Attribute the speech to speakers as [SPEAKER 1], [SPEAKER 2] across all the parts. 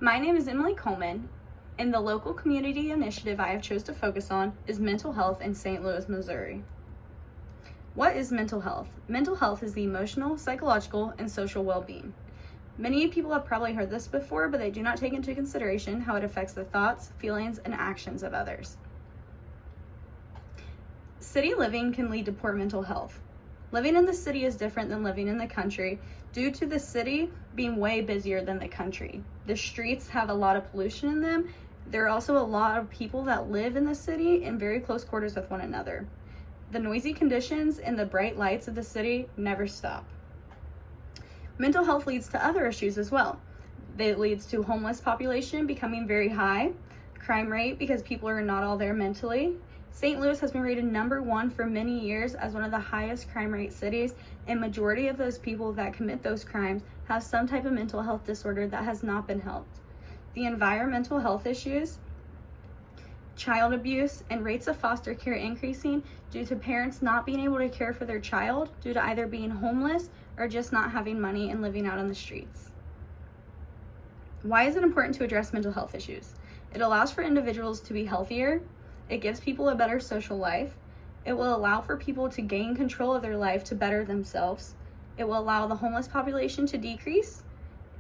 [SPEAKER 1] My name is Emily Coleman, and the local community initiative I have chose to focus on is mental health in St. Louis, Missouri. What is mental health? Mental health is the emotional, psychological, and social well-being. Many people have probably heard this before, but they do not take into consideration how it affects the thoughts, feelings, and actions of others. City living can lead to poor mental health. Living in the city is different than living in the country due to the city being way busier than the country. The streets have a lot of pollution in them. There are also a lot of people that live in the city in very close quarters with one another. The noisy conditions and the bright lights of the city never stop. Mental health leads to other issues as well. It leads to homeless population becoming very high, crime rate because people are not all there mentally. St. Louis has been rated #1 for many years as one of the highest crime rate cities, and majority of those people that commit those crimes have some type of mental health disorder that has not been helped. The environmental health issues, child abuse, and rates of foster care increasing due to parents not being able to care for their child due to either being homeless or just not having money and living out on the streets. Why is it important to address mental health issues? It allows for individuals to be healthier. It gives people a better social life. It will allow for people to gain control of their life to better themselves. It will allow the homeless population to decrease.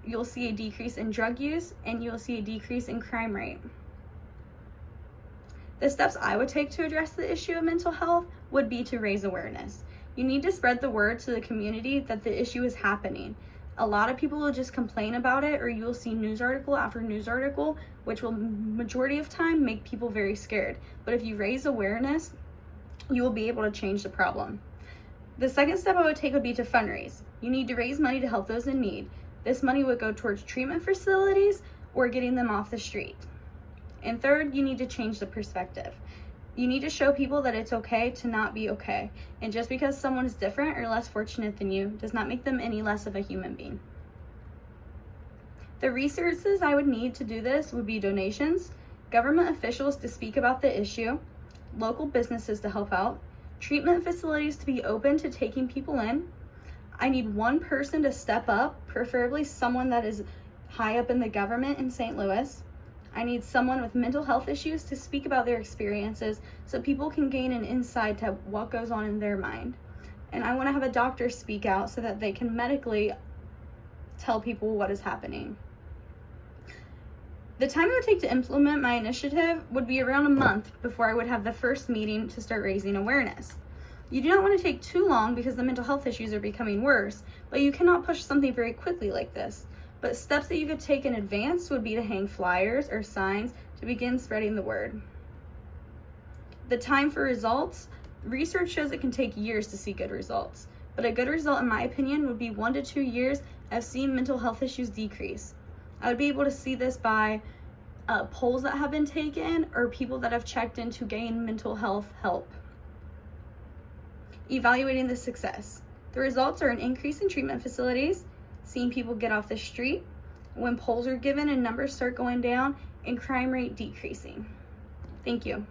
[SPEAKER 1] You'll see a decrease in drug use, and you'll see a decrease in crime rate. The steps I would take to address the issue of mental health would be to raise awareness. You need to spread the word to the community that the issue is happening. A lot of people will just complain about it, or you will see news article after news article, which will majority of time make people very scared. But if you raise awareness, you will be able to change the problem. The second step I would take would be to fundraise. You need to raise money to help those in need. This money would go towards treatment facilities or getting them off the street. And third, you need to change the perspective. You need to show people that it's okay to not be okay. And just because someone is different or less fortunate than you does not make them any less of a human being. The resources I would need to do this would be donations, government officials to speak about the issue, local businesses to help out, treatment facilities to be open to taking people in. I need one person to step up, preferably someone that is high up in the government in St. Louis. I need someone with mental health issues to speak about their experiences so people can gain an insight to what goes on in their mind. And I want to have a doctor speak out so that they can medically tell people what is happening. The time it would take to implement my initiative would be around a month before I would have the first meeting to start raising awareness. You do not want to take too long because the mental health issues are becoming worse, but you cannot push something very quickly like this. But steps that you could take in advance would be to hang flyers or signs to begin spreading the word. The time for results, research shows it can take years to see good results, but a good result in my opinion would be 1 to 2 years of seeing mental health issues decrease. I would be able to see this by polls that have been taken or people that have checked in to gain mental health help. Evaluating the success. The results are an increase in treatment facilities, seeing people get off the street, when polls are given and numbers start going down, and crime rate decreasing. Thank you.